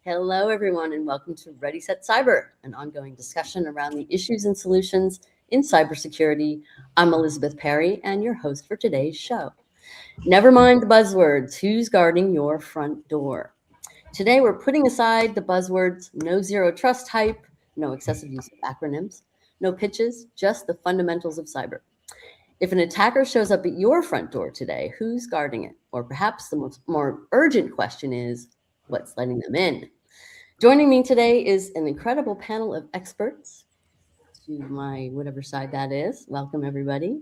Hello, everyone, and welcome to ReadySetCyber, an ongoing discussion around the issues and solutions in cybersecurity. I'm Elizabeth Perry, and your host for today's show. Never mind the buzzwords. Who's guarding your front door? Today, we're putting aside the buzzwords, no zero trust hype, no excessive use of acronyms, no pitches, just the fundamentals of cyber. If an attacker shows up at your front door today, who's guarding it? Or perhaps the more urgent question is, what's letting them in? Joining me today is an incredible panel of experts to my whatever side that is. Welcome, everybody.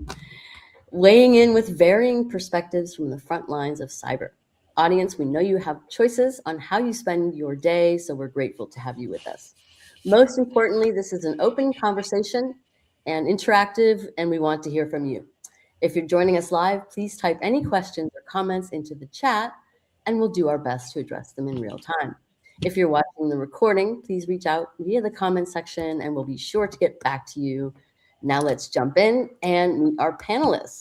Weighing in with varying perspectives from the front lines of cyber. Audience, we know you have choices on how you spend your day, so we're grateful to have you with us. Most importantly, this is an open conversation and interactive, and we want to hear from you. If you're joining us live, please type any questions or comments into the chat, and we'll do our best to address them in real time. If you're watching the recording, please reach out via the comment section, and we'll be sure to get back to you. Now let's jump in and meet our panelists.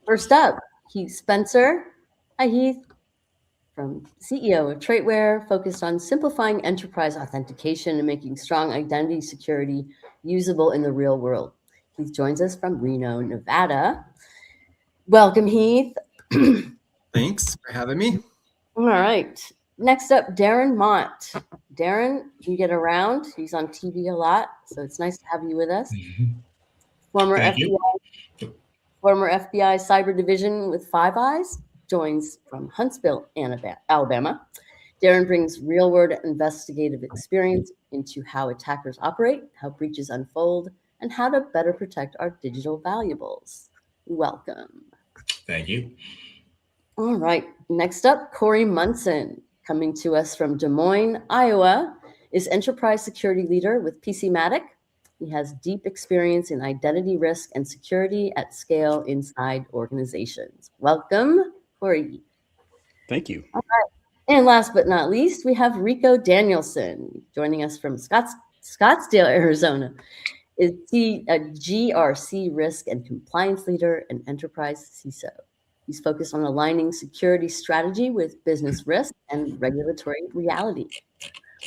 First up, Heath Spencer. Hi, Heath. From CEO of Traitware, focused on simplifying enterprise authentication and making strong identity security usable in the real world. Heath joins us from Reno, Nevada. Welcome, Heath. Thanks for having me. All right. Next up, Darren Mott. Darren, you get around. He's on TV a lot, so it's nice to have you with us. Former FBI Cyber Division with Five Eyes, joins from Huntsville, Alabama. Darren brings real-world investigative experience into how attackers operate, how breaches unfold, and how to better protect our digital valuables. Welcome. Thank you. All right. Next up, Corey Munson, coming to us from Des Moines, Iowa, is enterprise security leader with PCmatic. He has deep experience in identity risk and security at scale inside organizations. Welcome, Corey. Thank you. All right. And last but not least, we have Ricoh Danielson joining us from Scottsdale, Arizona. Is he a GRC risk and compliance leader and enterprise CISO? He's focused on aligning security strategy with business risk and regulatory reality.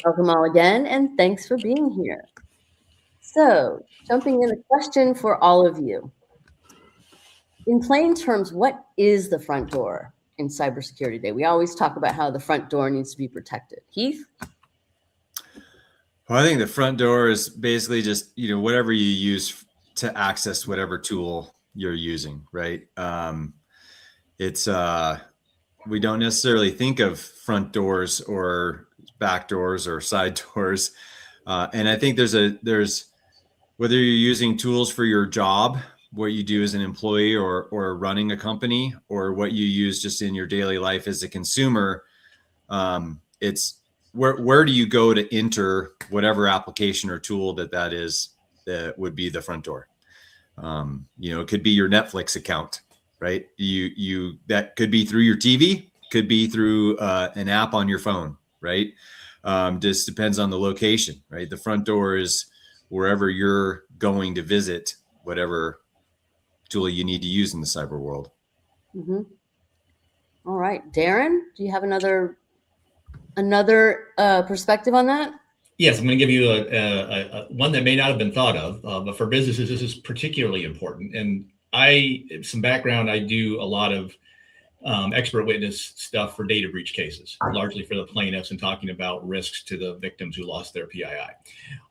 Welcome all again, and thanks for being here. So, jumping in, a question for all of you. In plain terms, what is the front door in cybersecurity day? We always talk about how the front door needs to be protected. Heath? Well, I think the front door is basically just, whatever you use to access whatever tool you're using, right? We don't necessarily think of front doors or back doors or side doors. And I think there's whether you're using tools for your job, what you do as an employee or running a company, or what you use just in your daily life as a consumer, it's where do you go to enter whatever application or tool that is, that would be the front door. It could be your Netflix account, right? You that could be through your TV, could be through an app on your phone, right? Just depends on the location, right? The front door is wherever you're going to visit, whatever tool you need to use in the cyber world. Mm-hmm. All right, Darren, do you have another perspective on that? Yes, I'm going to give you a one that may not have been thought of, but for businesses, this is particularly important. And some background, I do a lot of expert witness stuff for data breach cases, largely for the plaintiffs, and talking about risks to the victims who lost their PII.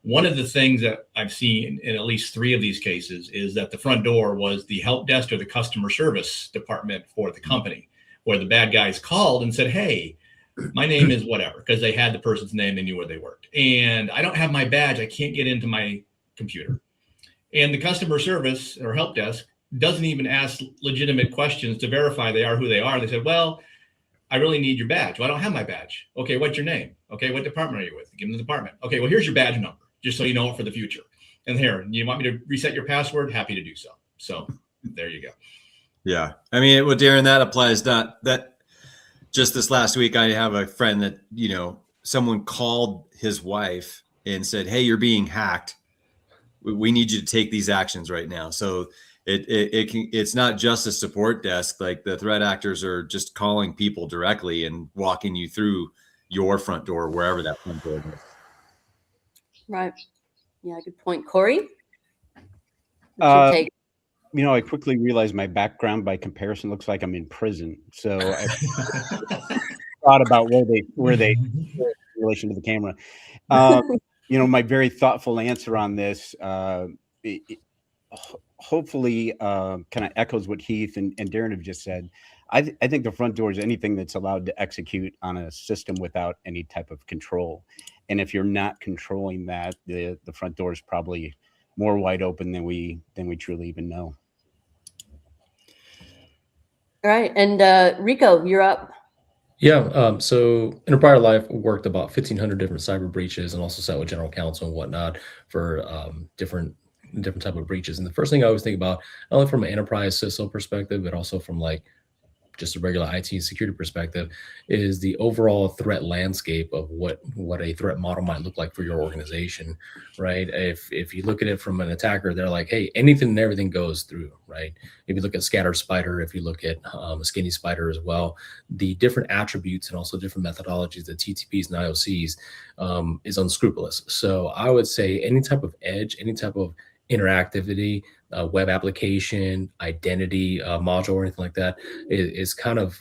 One of the things that I've seen in at least 3 of these cases is that the front door was the help desk or the customer service department for the company, where the bad guys called and said, hey, my name is whatever, because they had the person's name, they knew where they worked. And I don't have my badge, I can't get into my computer. And the customer service or help desk doesn't even ask legitimate questions to verify they are who they are. They said, well, I really need your badge. Well, I don't have my badge. Okay, what's your name? Okay, what department are you with? Give them the department. Okay, well, here's your badge number, just so you know it for the future. And here, you want me to reset your password? Happy to do so. So there you go. Yeah. I mean, well, Darren, that applies that just this last week, I have a friend that, someone called his wife and said, hey, you're being hacked. We need you to take these actions right now. So it's not just a support desk. Like, the threat actors are just calling people directly and walking you through your front door, wherever that front door is. Right. Yeah, good point. Corey? What's your take? I quickly realized my background by comparison looks like I'm in prison. So I thought about where they in relation to the camera. My very thoughtful answer on this, hopefully kind of echoes what Heath and Darren have just said. I think the front door is anything that's allowed to execute on a system without any type of control. And if you're not controlling that, the front door is probably more wide open than we truly even know. All right. And Ricoh, you're up. Yeah. So in a prior life, worked about 1,500 different cyber breaches and also sat with general counsel and whatnot for different type of breaches. And the first thing I always think about, not only from an enterprise CISO perspective, but also from like just a regular IT and security perspective, is the overall threat landscape of what a threat model might look like for your organization, right? If you look at it from an attacker, they're like, hey, anything and everything goes through, right? If you look at Scattered Spider, if you look at Skinny Spider as well, the different attributes and also different methodologies, the TTPs and IOCs is unscrupulous. So I would say any type of edge, any type of interactivity, web application, identity module, or anything like that is kind of,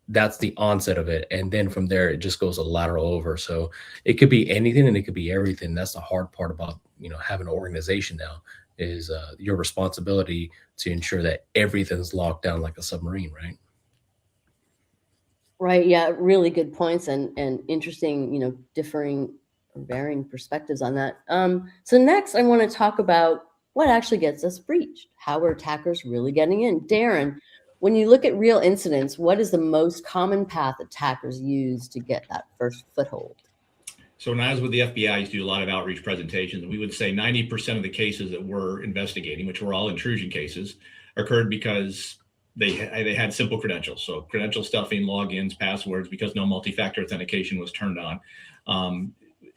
that's the onset of it. And then from there, it just goes a lateral over. So it could be anything and it could be everything. That's the hard part about, having an organization now is your responsibility to ensure that everything's locked down like a submarine, right? Right. Yeah. Really good points and interesting, differing or varying perspectives on that. So next I want to talk about what actually gets us breached. How are attackers really getting in? Darren, when you look at real incidents, what is the most common path attackers use to get that first foothold? So when I was with the FBI, I used to do a lot of outreach presentations, and we would say 90% of the cases that we're investigating, which were all intrusion cases, occurred because they had simple credentials. So credential stuffing, logins, passwords, because no multi-factor authentication was turned on.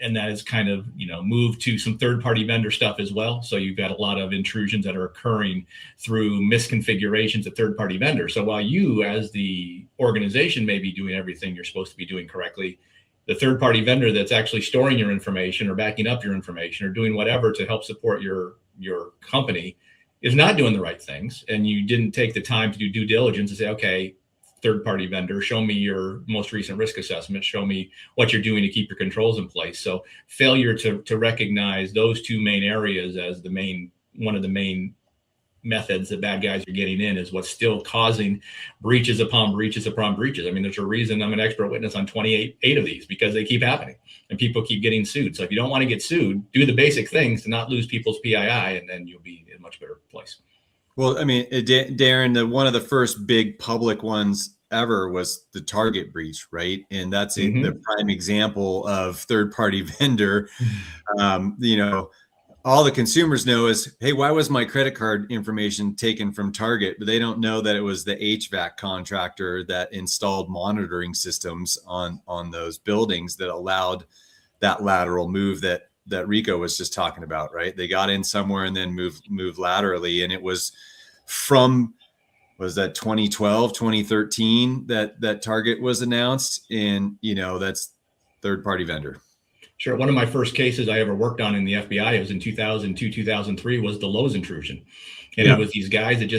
And that is kind of, moved to some third-party vendor stuff as well. So you've got a lot of intrusions that are occurring through misconfigurations of third-party vendors. So while you, as the organization, may be doing everything you're supposed to be doing correctly, the third-party vendor that's actually storing your information or backing up your information or doing whatever to help support your company is not doing the right things. And you didn't take the time to do due diligence and say, okay, third-party vendor, show me your most recent risk assessment, show me what you're doing to keep your controls in place. So failure to recognize those two main areas as one of the main methods that bad guys are getting in is what's still causing breaches upon breaches upon breaches. I mean, there's a reason I'm an expert witness on 28 of these, because they keep happening and people keep getting sued. So if you don't want to get sued, do the basic things to not lose people's PII, and then you'll be in a much better place. Well, I mean, Darren, one of the first big public ones ever was the Target breach, right? And that's the prime example of third-party vendor. All the consumers know is, hey, why was my credit card information taken from Target? But they don't know that it was the HVAC contractor that installed monitoring systems on those buildings that allowed that lateral move that Ricoh was just talking about, right? They got in somewhere and then moved laterally, and it was from, was that 2012, 2013 that Target was announced, and that's third-party vendor. Sure. One of my first cases I ever worked on in the FBI, it was in 2002, 2003, was the Lowe's intrusion. And It was these guys that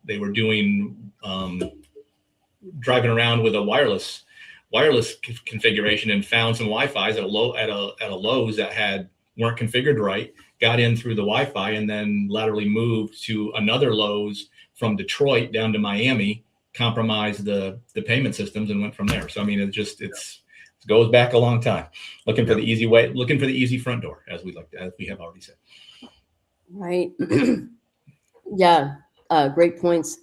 they were doing, driving around with a wireless configuration and found some Wi-Fi's at a Lowe's that weren't configured right, got in through the Wi-Fi, and then laterally moved to another Lowe's from Detroit down to Miami, compromised the payment systems, and went from there. So I mean, it goes back a long time. Looking for the easy way, looking for the easy front door, as we have already said. Right. Yeah. Great points.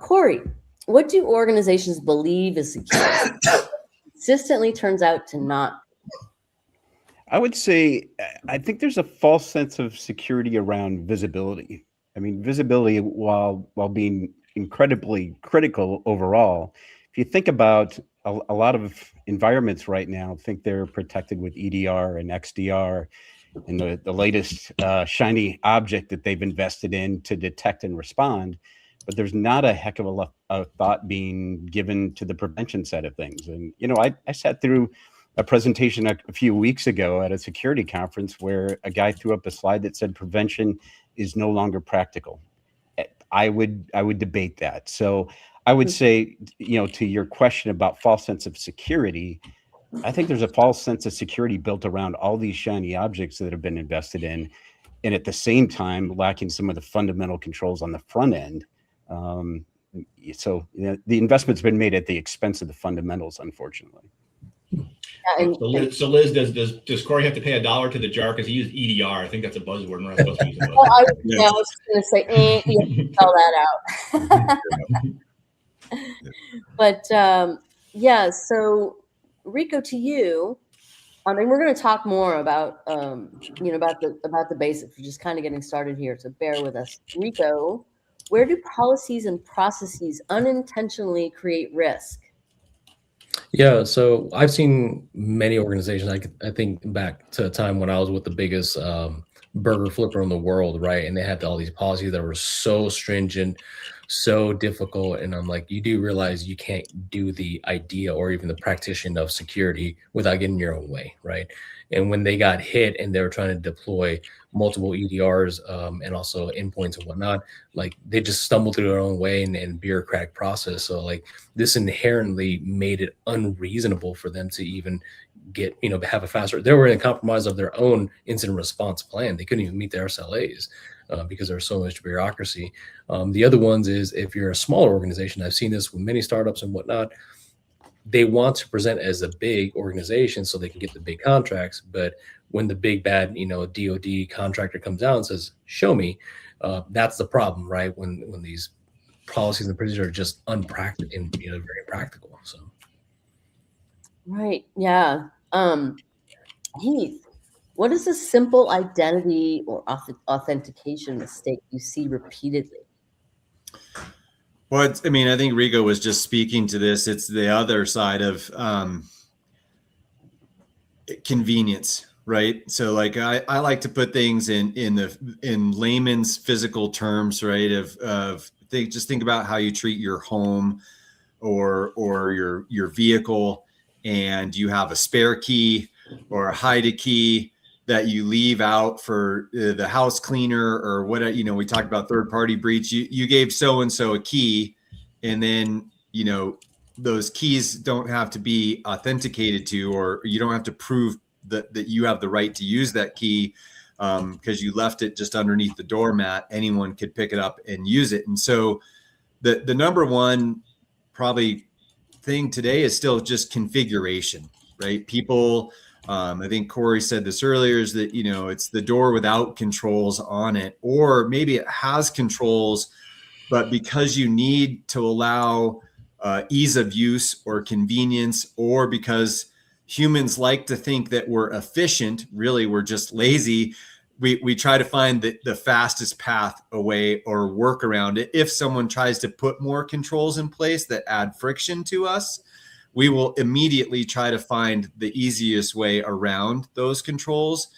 Corey, what do organizations believe is secure? Consistently turns out to not. I would say, I think there's a false sense of security around visibility. I mean, visibility, while being incredibly critical overall, if you think about a lot of environments right now, think they're protected with EDR and XDR and the latest shiny object that they've invested in to detect and respond. but there's not a heck of a lot of thought being given to the prevention side of things. And, I sat through a presentation a few weeks ago at a security conference where a guy threw up a slide that said prevention is no longer practical. I would debate that. So I would say, to your question about false sense of security, I think there's a false sense of security built around all these shiny objects that have been invested in, and at the same time lacking some of the fundamental controls on the front end. So the investment's been made at the expense of the fundamentals, unfortunately. So Liz, does Corey have to pay $1 to the jar because he used EDR? I think that's a buzzword. We're not supposed to use a buzzword. Well, I was going to say, you spell that out. But yeah, so Ricoh, to you, I mean, we're going to talk more about about the basics. We're just kind of getting started here, so bear with us. Ricoh, where do policies and processes unintentionally create risk? Yeah, so I've seen many organizations. I think back to a time when I was with the biggest burger flipper in the world, right? And they had all these policies that were so stringent, so difficult. And I'm like, you do realize you can't do the idea or even the practitioner of security without getting your own way, right? And when they got hit and they were trying to deploy multiple EDRs and also endpoints and whatnot, like they just stumbled through their own way and bureaucratic process. So like this inherently made it unreasonable for them to even get, have a faster, they were in a compromise of their own incident response plan. They couldn't even meet their SLAs because there's so much bureaucracy. The other ones is if you're a smaller organization, I've seen this with many startups and whatnot, they want to present as a big organization so they can get the big contracts. But when the big bad, DoD contractor comes out and says, show me, that's the problem, right? When these policies and procedures are just unpractical and very practical. So. Right. Yeah. Heath, what is a simple identity or authentication mistake you see repeatedly? Well, I think Ricoh was just speaking to this. It's the other side of convenience, right? So like I like to put things in layman's physical terms, right? Just think about how you treat your home or your vehicle, and you have a spare key or a hide a key that you leave out for the house cleaner or whatever. We talked about third-party breach. You gave so-and-so a key, and then, those keys don't have to be authenticated to, or you don't have to prove that you have the right to use that key because you left it just underneath the doormat. Anyone could pick it up and use it. And so the number one probably thing today is still just configuration, right? People, I think Corey said this earlier, is that, it's the door without controls on it, or maybe it has controls, but because you need to allow ease of use or convenience, or because humans like to think that we're efficient, really we're just lazy, we try to find the fastest path away or work around it. If someone tries to put more controls in place that add friction to us, we will immediately try to find the easiest way around those controls.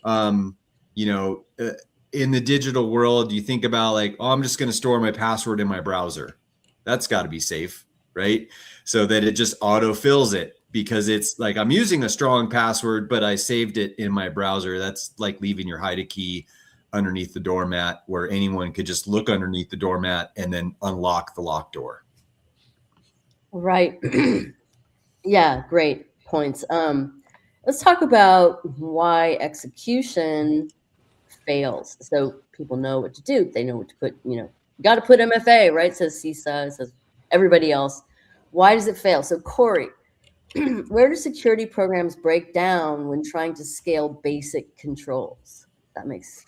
In the digital world, you think about like, I'm just going to store my password in my browser. That's got to be safe, right? So that it just auto-fills it, because it's like I'm using a strong password, but I saved it in my browser. That's like leaving your hide a key underneath the doormat, where anyone could just look underneath the doormat and then unlock the locked door. Right. Yeah, great points. Let's talk about why execution fails. So people know what to do. They know what to put, you got to put MFA, right? Says CISA, says everybody else. Why does it fail? So Corey, where do security programs break down when trying to scale basic controls? That makes.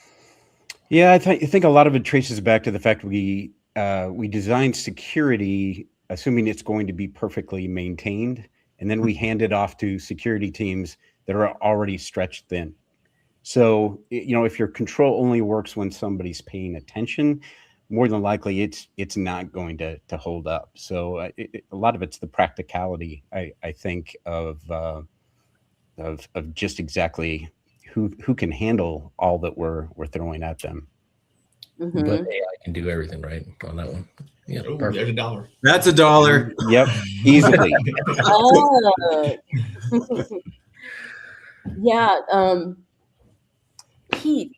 Yeah, I think a lot of it traces back to the fact we design security assuming it's going to be perfectly maintained, and then we hand it off to security teams that are already stretched thin. So, if your control only works when somebody's paying attention, more than likely it's not going to hold up. So a lot of it's the practicality, I think, of just exactly who can handle all that we're throwing at them. Mhm. but AI can do everything right on that one. Yeah, Oh, perfect. there's $1. That's $1. Yep, easily. Oh. Yeah. Heath,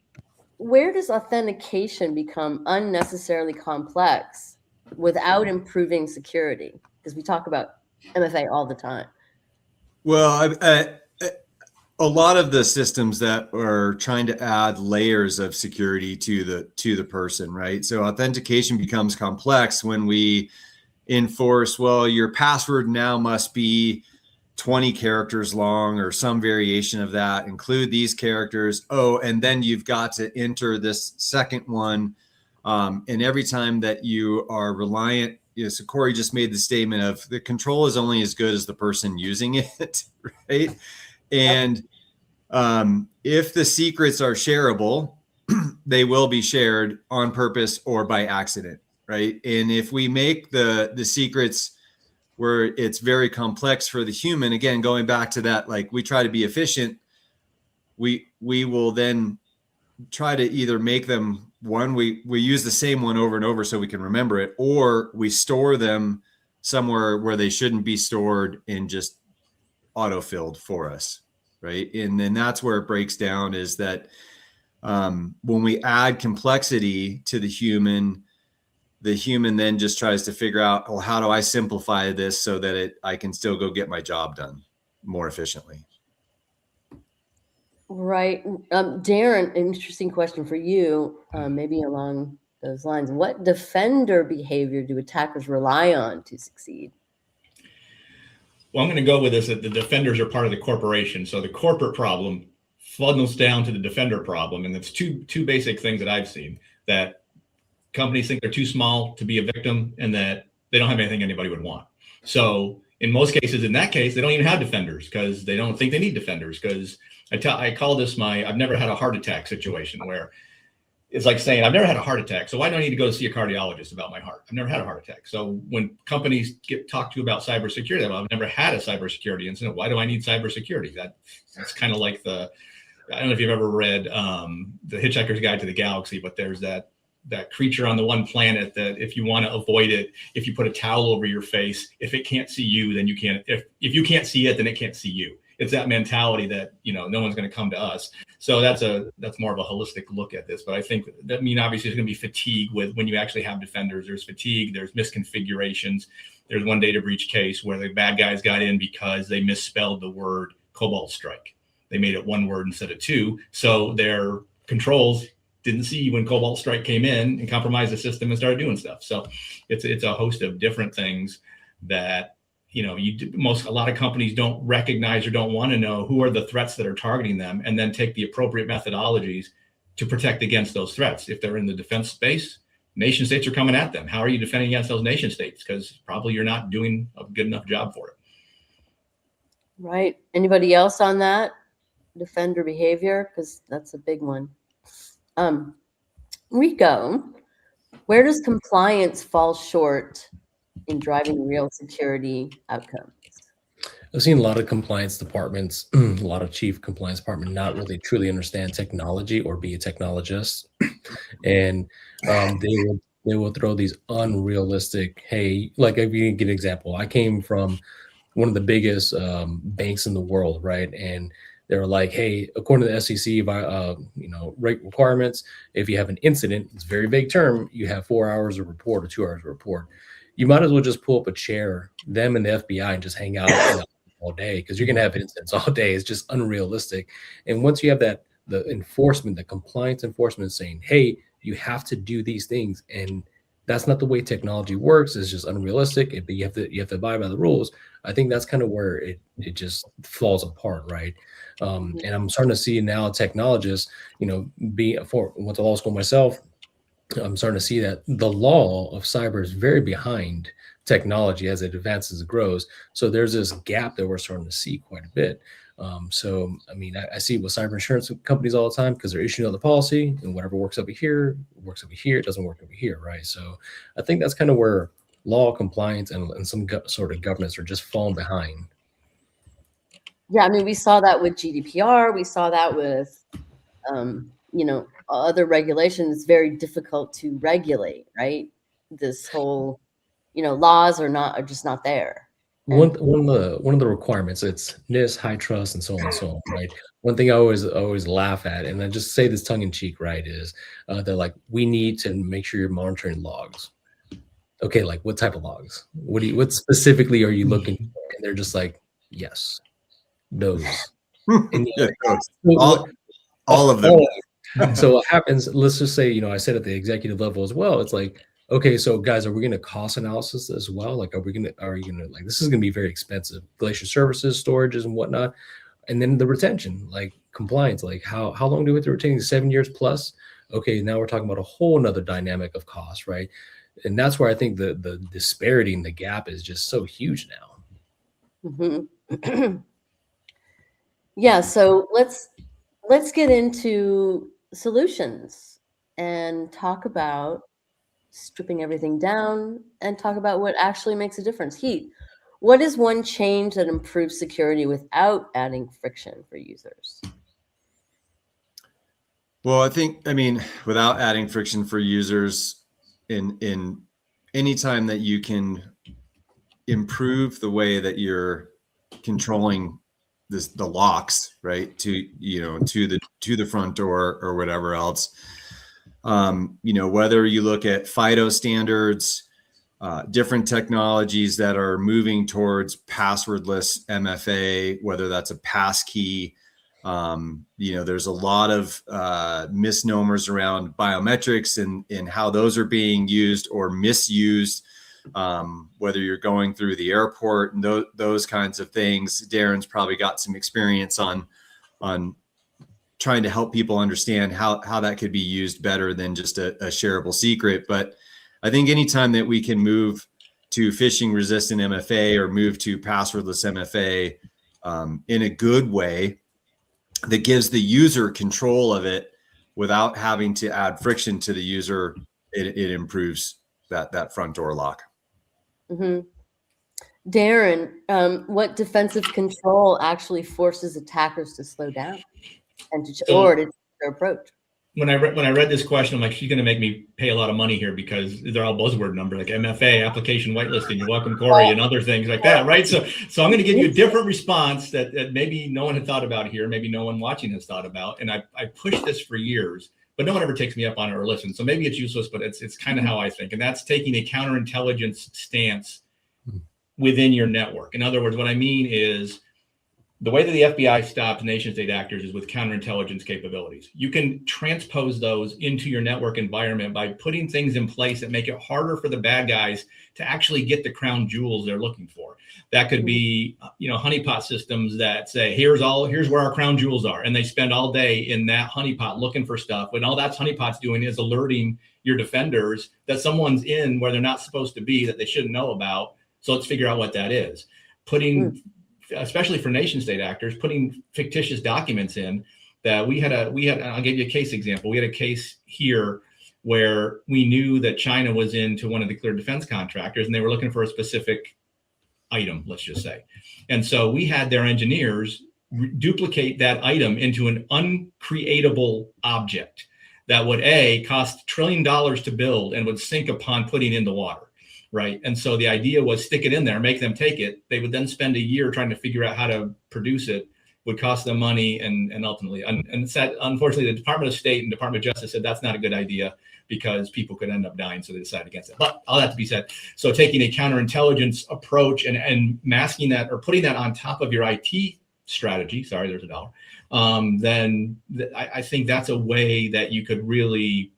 where does authentication become unnecessarily complex without improving security? Because we talk about MFA all the time. Well, a lot of the systems that are trying to add layers of security to the person, right? So authentication becomes complex when we enforce, well, your password now must be 20 characters long or some variation of that, include these characters. Oh, and then you've got to enter this second one. And every time that you are reliant, so Corey just made the statement of the control is only as good as the person using it, right? And if the secrets are shareable, they will be shared on purpose or by accident, right? And if we make the secrets where it's very complex for the human, again, going back to that, like we try to be efficient, we will then try to either make them we use the same one over and over so we can remember it, or we store them somewhere where they shouldn't be stored and just auto-filled for us, right? And then that's where it breaks down, is that when we add complexity to the human then just tries to figure out, well, how do I simplify this so that I can still go get my job done more efficiently? Right. Darren, an interesting question for you, maybe along those lines. What defender behavior do attackers rely on to succeed? Well, I'm going to go with this, that the defenders are part of the corporation. So the corporate problem funnels down to the defender problem. And it's two basic things that I've seen: that companies think they're too small to be a victim, and that they don't have anything anybody would want. So in most cases, in that case, they don't even have defenders because they don't think they need defenders. Because I call this I've never had a heart attack situation, where it's like saying, I've never had a heart attack, so why do I need to go see a cardiologist about my heart? I've never had a heart attack. So when companies get talked to about cybersecurity, well, I've never had a cybersecurity incident. Why do I need cybersecurity? That's kind of like I don't know if you've ever read The Hitchhiker's Guide to the Galaxy, but there's that creature on the one planet that if you want to avoid it, if you put a towel over your face, if it can't see you, then you can't. If you can't see it, then it can't see you. It's that mentality that, no one's going to come to us. So that's more of a holistic look at this. But I think that obviously there's going to be fatigue when you actually have defenders. There's fatigue, there's misconfigurations. There's one data breach case where the bad guys got in because they misspelled the word Cobalt Strike. They made it one word instead of two. So their controls didn't see when Cobalt Strike came in and compromised the system and started doing stuff. So it's a host of different things that a lot of companies don't recognize or don't want to know who are the threats that are targeting them, and then take the appropriate methodologies to protect against those threats. If they're in the defense space, nation states are coming at them. How are you defending against those nation states? Because probably you're not doing a good enough job for it. Right. Anybody else on that? Defender behavior? Because that's a big one. Ricoh, where does compliance fall short in driving real security outcomes? I've seen a lot of compliance departments, a lot of chief compliance department not really truly understand technology or be a technologist. And they will throw these unrealistic, hey, like if you get an example, I came from one of the biggest banks in the world, right? And they were like, hey, according to the SEC, rate requirements, if you have an incident, it's a very vague term, you have 4 hours of report or 2 hours of report. You might as well just pull up a chair, them and the FBI, and just hang out all day, because you're going to have incidents all day. It's just unrealistic. And once you have the enforcement, the compliance enforcement saying, hey, you have to do these things, and that's not the way technology works. It's just unrealistic. But you have to abide by the rules. I think that's kind of where it just falls apart, right? And I'm starting to see now technologists, went to law school myself, I'm starting to see that the law of cyber is very behind technology as it advances and grows. So there's this gap that we're starting to see quite a bit. I see it with cyber insurance companies all the time, because they're issuing out the policy, and whatever works over here, it doesn't work over here, right? So I think that's kind of where law, compliance, and some sort of governance are just falling behind. Yeah, we saw that with GDPR. We saw that with, other regulations, it's very difficult to regulate, right? This whole, laws are just not there. One of the requirements, it's NIST, high trust, and so on and so on, right? One thing I always laugh at, and I just say this tongue in cheek, right, is they're like, we need to make sure you're monitoring logs. Okay, like what type of logs? What specifically are you looking for? And they're just like, yes, those. And Yeah, all of them. So what happens, let's just say, I said at the executive level as well, it's like, okay, so guys, are we going to cost analysis as well? Like, are you going to like, this is going to be very expensive, glacier services, storages and whatnot. And then the retention, like compliance, like how long do we have to retain? 7 years plus? Okay, now we're talking about a whole nother dynamic of cost, right? And that's where I think the disparity and the gap is just so huge now. Mm-hmm. Yeah, so let's get into solutions and talk about stripping everything down and talk about what actually makes a difference. Heath, what is one change that improves security without adding friction for users? Well, I mean, without adding friction for users, in any time that you can improve the way that you're controlling the locks, right, to the front door or whatever else, whether you look at FIDO standards, different technologies that are moving towards passwordless MFA, whether that's a passkey. There's a lot of misnomers around biometrics and how those are being used or misused, whether you're going through the airport and those kinds of things. Darren's probably got some experience on trying to help people understand how that could be used better than just a shareable secret. But I think anytime that we can move to phishing resistant MFA or move to passwordless MFA in a good way, that gives the user control of it without having to add friction to the user, it improves that front door lock. Mm-hmm. Darren, what defensive control actually forces attackers to slow down and to change their approach? When I read this question, I'm like, she's going to make me pay a lot of money here because they're all buzzword numbers, like MFA, application whitelisting, you're welcome, Corey, and other things like that, right? So I'm going to give you a different response that maybe no one had thought about here, maybe no one watching has thought about. And I pushed this for years, but no one ever takes me up on it or listens. So maybe it's useless, but it's kind of how I think. And that's taking a counterintelligence stance within your network. In other words, what I mean is, the way that the FBI stops nation state actors is with counterintelligence capabilities. You can transpose those into your network environment by putting things in place that make it harder for the bad guys to actually get the crown jewels they're looking for. That could be, honeypot systems that say, here's where our crown jewels are. And they spend all day in that honeypot looking for stuff. When all that's honeypot's doing is alerting your defenders that someone's in where they're not supposed to be, that they shouldn't know about. So let's figure out what that is. Especially for nation state actors, putting fictitious documents in that we had, I'll give you a case example. We had a case here where we knew that China was into one of the clear defense contractors and they were looking for a specific item, let's just say. And so we had their engineers duplicate that item into an uncreatable object that would cost $1 trillion to build and would sink upon putting in the water. Right. And so the idea was stick it in there, make them take it. They would then spend a year trying to figure out how to produce it, would cost them money and ultimately. And said, unfortunately, the Department of State and Department of Justice said that's not a good idea because people could end up dying. So they decided against it. But all that to be said. So taking a counterintelligence approach and masking that or putting that on top of your IT strategy. Sorry, there's $1. Then I think that's a way that you could really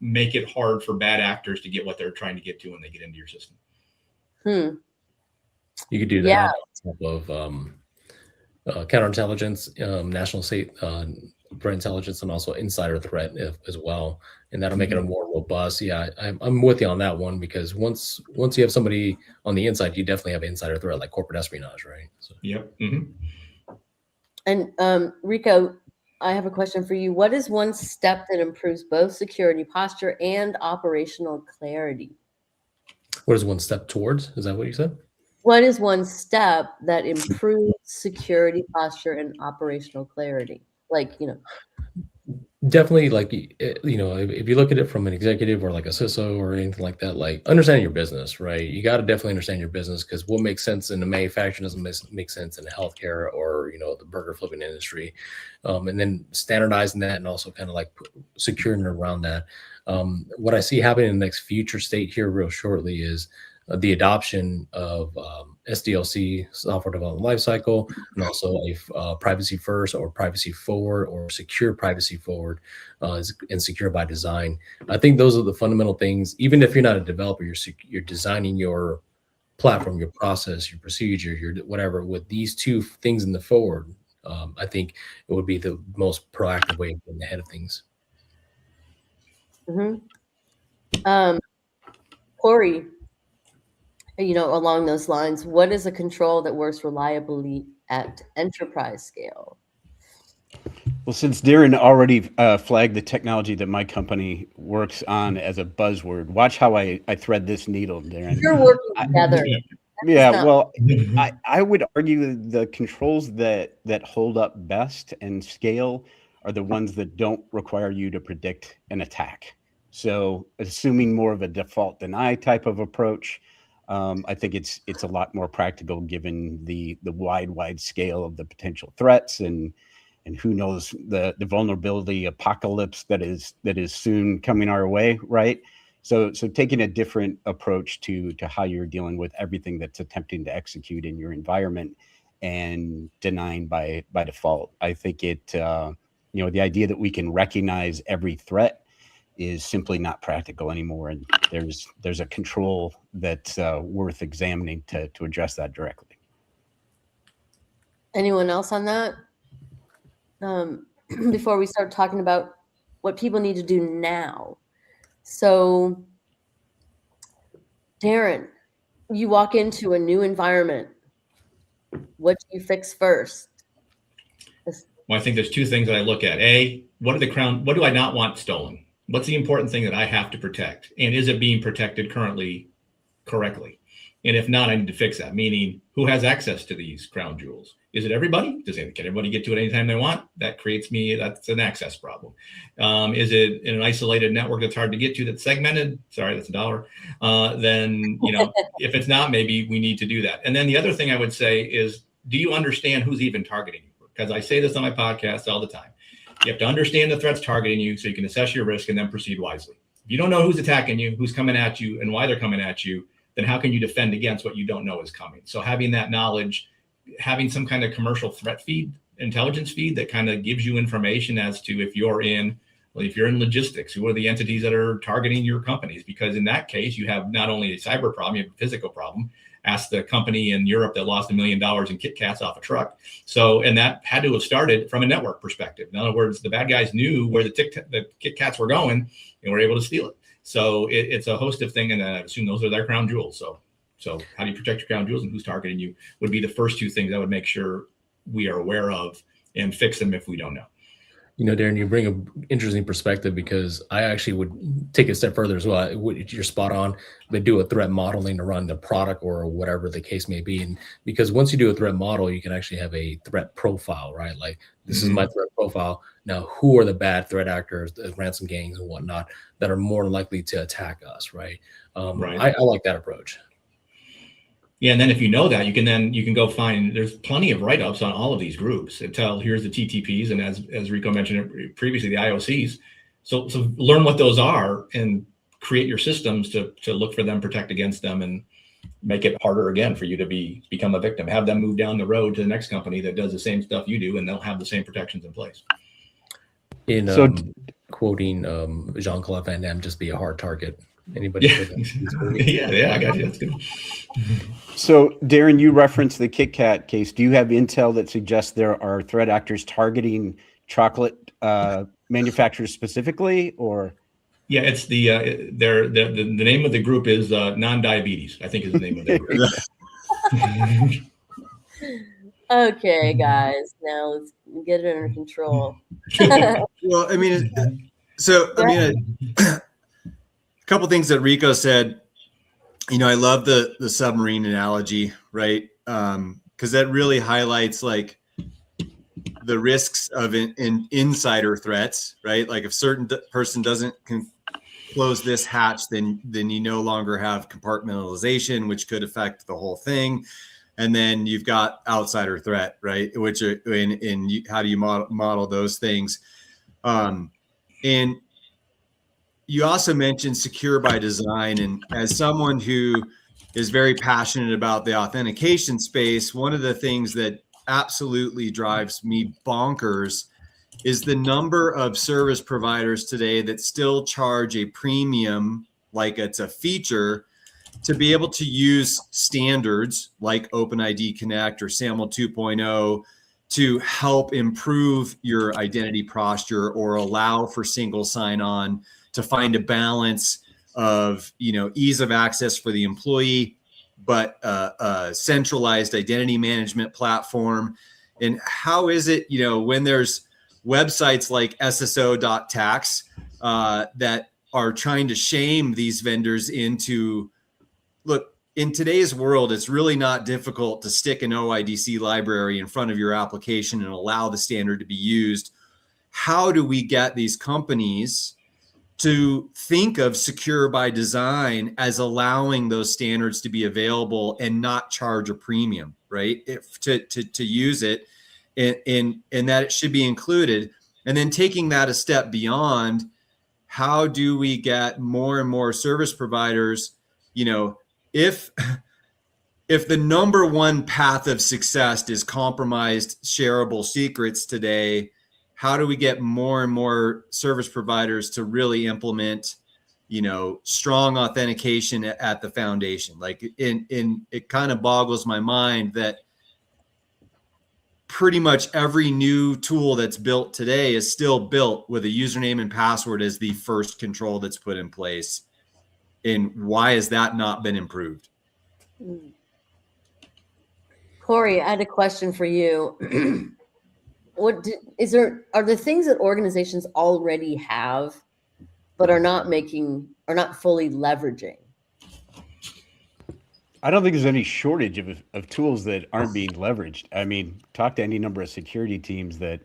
make it hard for bad actors to get what they're trying to get to when they get into your system. You could do that on top of counterintelligence, national state threat intelligence, and also insider threat as well. And that'll make it a more robust. Yeah, I'm with you on that one because once you have somebody on the inside, you definitely have insider threat like corporate espionage, right? So. Yep. And Ricoh, I have a question for you. What is one step that improves both security posture and operational clarity? What is one step towards? Is that what you said? What is one step that improves security posture and operational clarity? Like, Definitely, like, if you look at it from an executive or like a CISO or anything like that, like understanding your business, right? You got to definitely understand your business, because what makes sense in the manufacturing doesn't make sense in the healthcare or the burger flipping industry, and then standardizing that and also kind of like securing around that. What I see happening in the next future state here real shortly is the adoption of SDLC, software development lifecycle, and also a privacy first or privacy forward or secure privacy forward, and secure by design. I think those are the fundamental things. Even if you're not a developer, you're designing your platform, your process, your procedure, your whatever with these two things in the forward. I think it would be the most proactive way of getting ahead of things. Corey, along those lines, what is a control that works reliably at enterprise scale? Well, since Darren already flagged the technology that my company works on as a buzzword, watch how I thread this needle, Darren. You're working together. Yeah, well, I would argue the controls that hold up best and scale are the ones that don't require you to predict an attack. So assuming more of a default deny type of approach, I think it's a lot more practical given the wide scale of the potential threats and who knows the vulnerability apocalypse that is soon coming our way, right? So taking a different approach to how you're dealing with everything that's attempting to execute in your environment and denying by default. I think it the idea that we can recognize every threat is simply not practical anymore, and there's a control that's worth examining to address that directly. Anyone else on that? Before we start talking about what people need to do now. So, Darren, you walk into a new environment. What do you fix first? Well, I think there's two things that I look at. A, what do I not want stolen? What's the important thing that I have to protect? And is it being protected currently correctly? And if not, I need to fix that. Meaning, who has access to these crown jewels? Is it everybody? Can everybody get to it anytime they want? That's an access problem. Is it in an isolated network that's hard to get to, that's segmented? Sorry, that's $1. Then, if it's not, maybe we need to do that. And then the other thing I would say is, do you understand who's even targeting you? Because I say this on my podcast all the time. You have to understand the threats targeting you so you can assess your risk and then proceed wisely. If you don't know who's attacking you, who's coming at you, and why they're coming at you, then how can you defend against what you don't know is coming? So having that knowledge, having some kind of commercial threat feed, intelligence feed that kind of gives you information as to if you're in logistics, who are the entities that are targeting your companies? Because in that case, you have not only a cyber problem, you have a physical problem. Ask the company in Europe that lost $1 million in Kit Kats off a truck. So, and that had to have started from a network perspective. In other words, the bad guys knew where the Kit Kats were going and were able to steal it. So it's a host of things, and I assume those are their crown jewels. So how do you protect your crown jewels and who's targeting you would be the first two things I would make sure we are aware of and fix them if we don't know. Darren, you bring an interesting perspective, because I actually would take it a step further as well. You're spot on. They do a threat modeling to run the product or whatever the case may be. And because once you do a threat model, you can actually have a threat profile, right? Like, this is my threat profile. Now, who are the bad threat actors, the ransom gangs and whatnot, that are more likely to attack us, right? Right. I like that approach. Yeah, and then if you know that, you can go find, there's plenty of write-ups on all of these groups that tell, here's the TTPs, and as Ricoh mentioned previously, the IOCs. So learn what those are and create your systems to look for them, protect against them, and make it harder again for you to become a victim. Have them move down the road to the next company that does the same stuff you do, and they'll have the same protections in place. Quoting Jean-Claude Van Damme, just be a hard target. Anybody? Yeah, I got you. That's good. So, Darren, you referenced the Kit Kat case. Do you have intel that suggests there are threat actors targeting chocolate manufacturers specifically, or? Yeah, it's the name of the group is non-diabetes, I think is the name of the group. Okay, guys, now let's get it under control. Well, I mean, a couple things that Ricoh said. I love the submarine analogy, right? Because that really highlights, like, the risks of in insider threats, right? Like if certain person doesn't close this hatch, then you no longer have compartmentalization, which could affect the whole thing. And then you've got outsider threat, right? Which are how do you model those things? And you also mentioned secure by design. And as someone who is very passionate about the authentication space, one of the things that absolutely drives me bonkers is the number of service providers today that still charge a premium, like it's a feature, to be able to use standards like OpenID Connect or SAML 2.0 to help improve your identity posture or allow for single sign-on, to find a balance of, ease of access for the employee, but a centralized identity management platform. And how is it, when there's websites like sso.tax that are trying to shame these vendors into, look, in today's world, it's really not difficult to stick an OIDC library in front of your application and allow the standard to be used. How do we get these companies to think of secure by design as allowing those standards to be available and not charge a premium, right? To use it, and that it should be included. And then taking that a step beyond, how do we get more and more service providers, if the number one path of success is compromised shareable secrets today, how do we get more and more service providers to really implement, strong authentication at the foundation? Like it kind of boggles my mind that pretty much every new tool that's built today is still built with a username and password as the first control that's put in place. And why has that not been improved? Corey, I had a question for you. Are there things that organizations already have but are not fully leveraging? I don't think there's any shortage of tools that aren't being leveraged. I mean, talk to any number of security teams that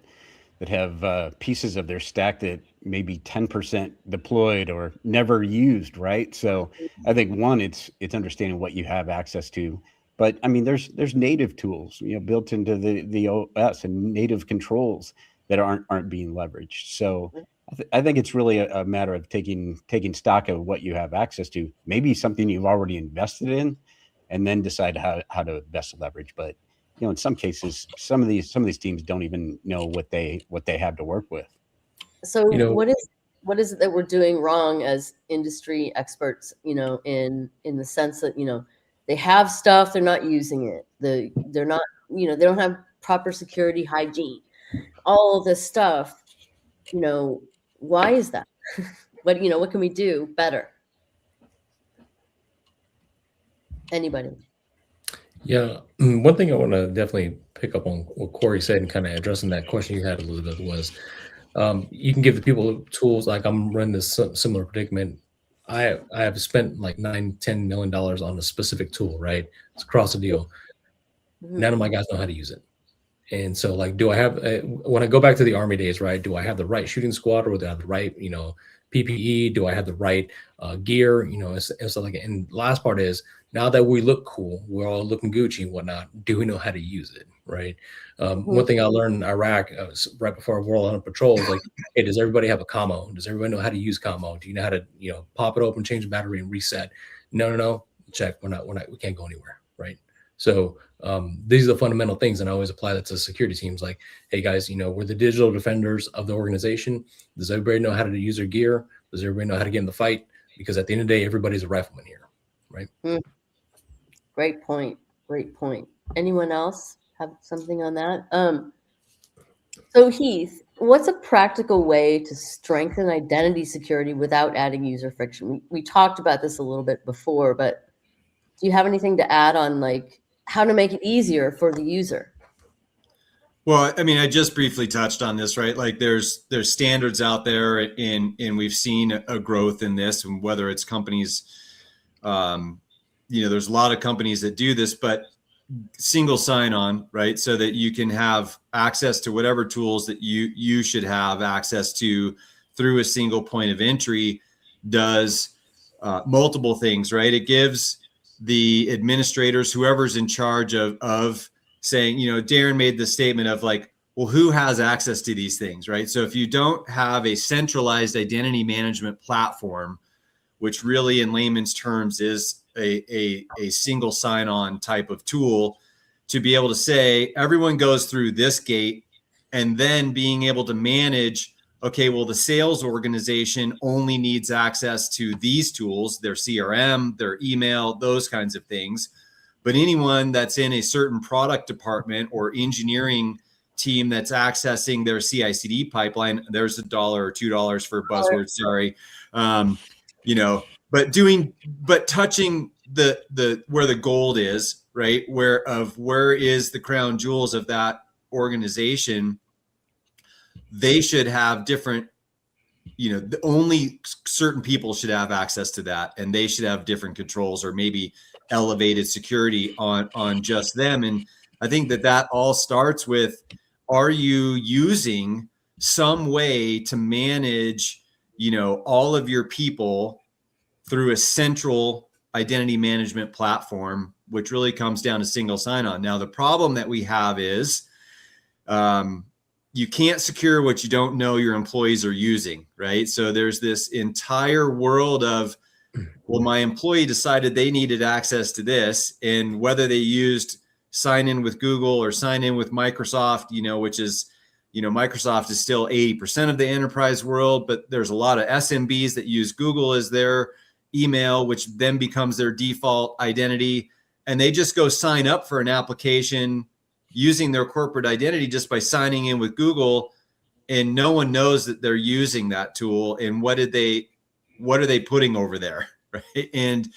have pieces of their stack that maybe 10% deployed or never used, right? So I think one, it's understanding what you have access to. But I mean, there's native tools, built into the OS and native controls that aren't being leveraged. So I think it's really a matter of taking stock of what you have access to, maybe something you've already invested in, and then decide how to best leverage. But in some cases, some of these teams don't even know what they have to work with. So what is it that we're doing wrong as industry experts? In the sense that they have stuff, they're not using it. They're not, they don't have proper security hygiene. All of this stuff, why is that? What can we do better? Anybody? Yeah, one thing I want to definitely pick up on what Corey said and kind of addressing that question you had, Elizabeth, was you can give the people tools. Like I'm running this similar predicament. I have spent like $9-10 million on a specific tool, right? It's across the deal. Mm-hmm. None of my guys know how to use it. And so like, do I have, when I go back to the Army days, right? Do I have the right shooting squad, or do I have the right, PPE? Do I have the right gear? And so like, and last part is, now that we look cool, we're all looking Gucci and whatnot, do we know how to use it, right? One thing I learned in Iraq right before World on Patrol was like, hey, does everybody have a commo? Does everybody know how to use commo? Do you know how to, pop it open, change the battery, and reset? No. Check. We can't go anywhere, right? So these are the fundamental things, and I always apply that to security teams. Like, hey guys, we're the digital defenders of the organization. Does everybody know how to use their gear? Does everybody know how to get in the fight? Because at the end of the day, everybody's a rifleman here, right? Great point. Anyone else have something on that? So Heath, what's a practical way to strengthen identity security without adding user friction? We talked about this a little bit before, but do you have anything to add on like how to make it easier for the user? Well, I mean, I just briefly touched on this, right? Like there's standards out there, and we've seen a growth in this, and whether it's companies, there's a lot of companies that do this, but single sign-on, right? So that you can have access to whatever tools that you should have access to through a single point of entry does multiple things, right? It gives the administrators, whoever's in charge of saying, Darren made the statement of like, well, who has access to these things, right? So if you don't have a centralized identity management platform, which really in layman's terms is a single sign-on type of tool, to be able to say everyone goes through this gate, and then being able to manage, okay, well, the sales organization only needs access to these tools, their CRM, their email, those kinds of things. But anyone that's in a certain product department or engineering team that's accessing their CI/CD pipeline, there's $1 or $2 for Buzzwords, sorry. But touching the where the gold is, right? Where is the crown jewels of that organization? They should have different, only certain people should have access to that, and they should have different controls or maybe elevated security on just them. And I think that all starts with, are you using some way to manage, all of your people through a central identity management platform, which really comes down to single sign-on. Now, the problem that we have is you can't secure what you don't know your employees are using, right? So there's this entire world of, well, my employee decided they needed access to this, and whether they used sign in with Google or sign in with Microsoft, which is, Microsoft is still 80% of the enterprise world, but there's a lot of SMBs that use Google as their email, which then becomes their default identity. And they just go sign up for an application using their corporate identity just by signing in with Google, and no one knows that they're using that tool. And what are they putting over there, right? And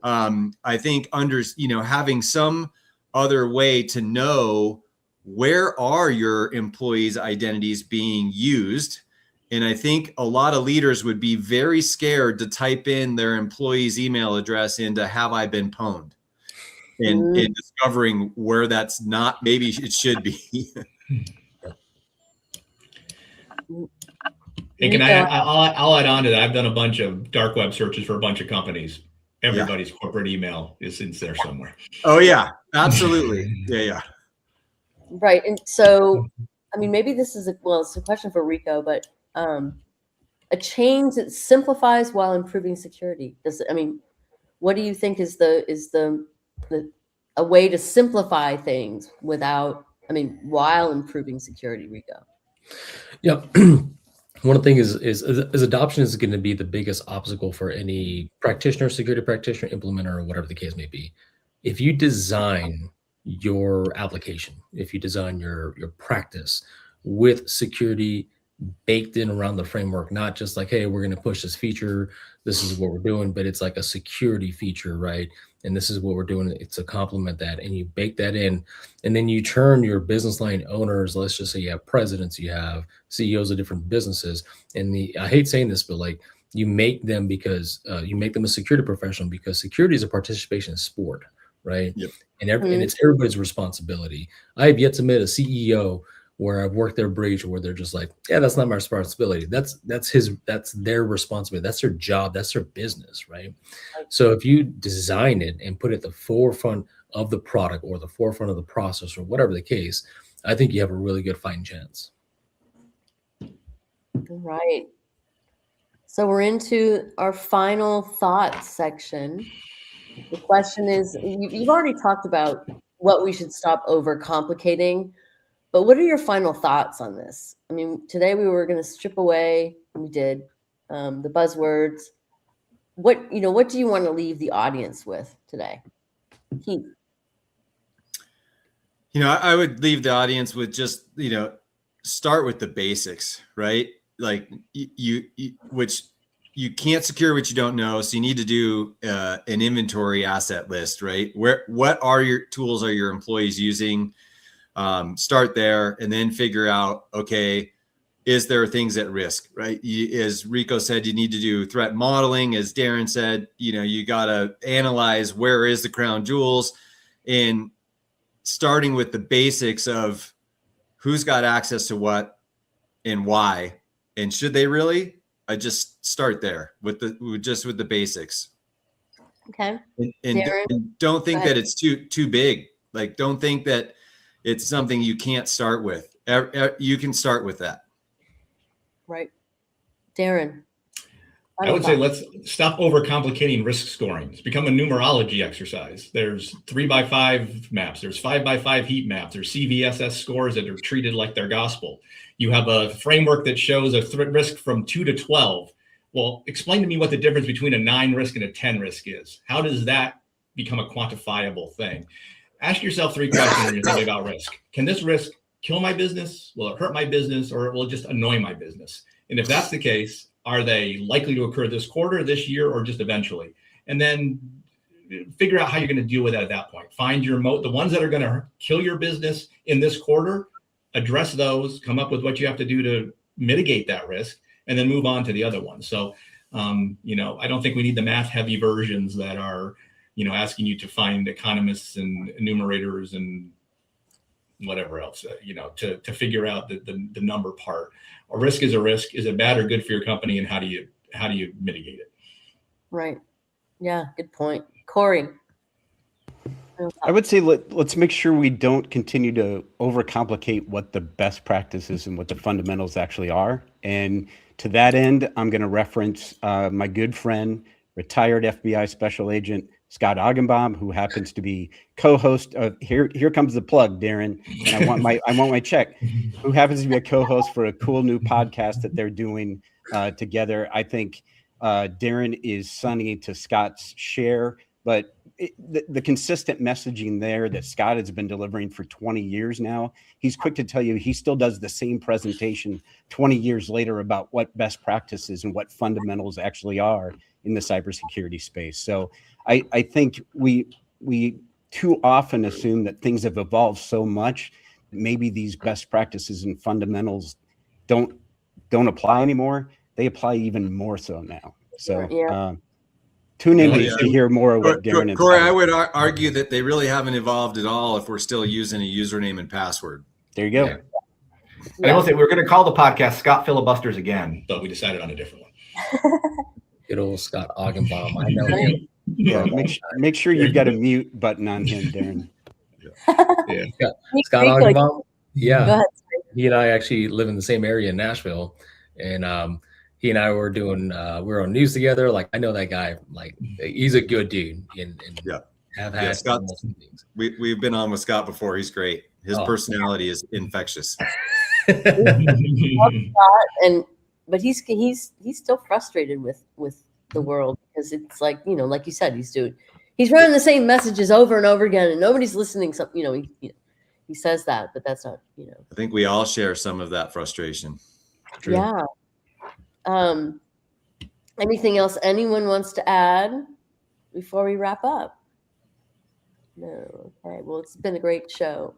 I think having some other way to know where are your employees' identities being used. And I think a lot of leaders would be very scared to type in their employee's email address into "Have I been pwned?" and discovering where that's not, maybe it should be. And I'll add on to that. I've done a bunch of dark web searches for a bunch of companies. Everybody's corporate email is in there somewhere. Oh yeah, absolutely. Yeah. Right. And so, maybe this is it's a question for Ricoh, but a change that simplifies while improving security. What do you think is a way to simplify things while improving security, Ricoh? Yeah. One thing is adoption is going to be the biggest obstacle for any practitioner, security practitioner, implementer, or whatever the case may be. If you design your application, if you design your practice with security baked in around the framework, not just like, hey, we're going to push this feature, this is what we're doing, but it's like a security feature, right? And this is what we're doing. It's to complement that, and you bake that in, and then you turn your business line owners, let's just say you have presidents, you have CEOs of different businesses, and I hate saying this, but like you make them because you make them a security professional, because security is a participation in sport, right? Yep. And it's everybody's responsibility. I have yet to meet a CEO where I've worked their breach where they're just like, yeah, that's not my responsibility. That's their responsibility. That's their job. That's their business, right? So if you design it and put it at the forefront of the product or the forefront of the process or whatever the case, I think you have a really good fighting chance. Right. So we're into our final thoughts section. The question is, you've already talked about what we should stop overcomplicating, but what are your final thoughts on this? Today we were going to strip away, and we did, the buzzwords. What do you want to leave the audience with today? Heath? I would leave the audience with just, start with the basics, right? Like which you can't secure what you don't know. So you need to do an inventory asset list, right? What are your tools are your employees using? Start there, and then figure out, okay, is there things at risk, right? As Ricoh said, you need to do threat modeling. As Darren said, you got to analyze where is the crown jewels. And starting with the basics of who's got access to what and why, and should they really? I just start there with the basics. Okay. And don't think that it's too big. Like, don't think that it's something you can't start with. You can start with that. Right. Darren. I would say let's stop overcomplicating risk scoring. It's become a numerology exercise. There's 3x5 maps. There's 5x5 heat maps. There's CVSS scores that are treated like they're gospel. You have a framework that shows a risk from 2 to 12. Well, explain to me what the difference between a 9 risk and a 10 risk is. How does that become a quantifiable thing? Ask yourself 3 questions when you're thinking about risk. Can this risk kill my business? Will it hurt my business? Or will it just annoy my business? And if that's the case, are they likely to occur this quarter, this year, or just eventually? And then figure out how you're going to deal with it at that point. Find your the ones that are going to kill your business in this quarter, address those, come up with what you have to do to mitigate that risk, and then move on to the other ones. So, I don't think we need the math heavy versions that are, asking you to find economists and enumerators and whatever else, to figure out the number part. A risk is a risk. Is it bad or good for your company? And how do you mitigate it? Right. Yeah. Good point. Corey. I would say let's make sure we don't continue to overcomplicate what the best practices and what the fundamentals actually are. And to that end, I'm going to reference my good friend, retired FBI Special Agent Scott Augenbaum, who happens to be co-host of Here Comes the Plug, Darren, and I want my check. Who happens to be a co-host for a cool new podcast that they're doing together. I think Darren is sunny to Scott's share, but the consistent messaging there that Scott has been delivering for 20 years now, he's quick to tell you he still does the same presentation 20 years later about what best practices and what fundamentals actually are in the cybersecurity space. So I think we too often assume that things have evolved so much that maybe these best practices and fundamentals don't apply anymore. They apply even more so now. So tune in to hear more of what Darren and Corey, I would argue that they really haven't evolved at all if we're still using a username and password. There you go. Yeah. And I will say, we're going to call the podcast Scott Filibusters again, but we decided on a different one. Good old Scott Augenbaum. I know him. Yeah, make sure you've got a mute button on him, Darren. Yeah. Scott Augenbaum. Yeah. He and I actually live in the same area in Nashville. And he and I were doing we were on news together. Like, I know that guy. Like, he's a good dude. And have had Scott, we've been on with Scott before. He's great. His personality is infectious. But he's still frustrated with the world, because it's like, like you said, he's running the same messages over and over again, and nobody's listening. So, he says that, but that's not, I think we all share some of that frustration. True. Yeah. Anything else anyone wants to add before we wrap up? No. Okay. Well, it's been a great show.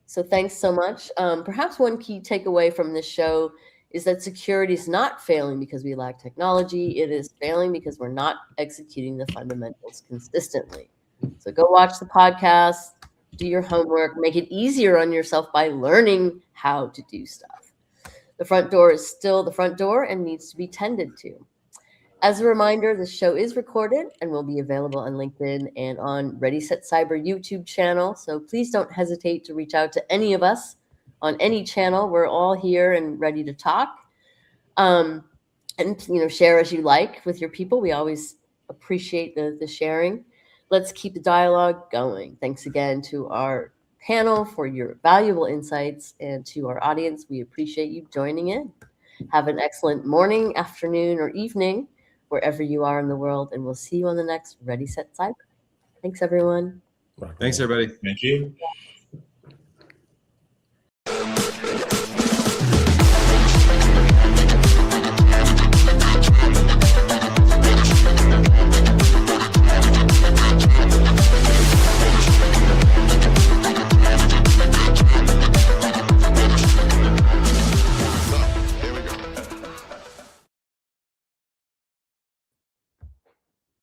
So thanks so much. Perhaps one key takeaway from this show is that security is not failing because we lack technology. It is failing because we're not executing the fundamentals consistently. So go watch the podcast, do your homework, make it easier on yourself by learning how to do stuff. The front door is still the front door and needs to be tended to. As a reminder, the show is recorded and will be available on LinkedIn and on ReadySetCyber YouTube channel. So please don't hesitate to reach out to any of us on any channel. We're all here and ready to talk. And share as you like with your people. We always appreciate the sharing. Let's keep the dialogue going. Thanks again to our panel for your valuable insights, and to our audience, we appreciate you joining in. Have an excellent morning, afternoon, or evening, wherever you are in the world, and we'll see you on the next Ready, Set, Cyber. Thanks, everyone. Thanks, everybody. Thank you.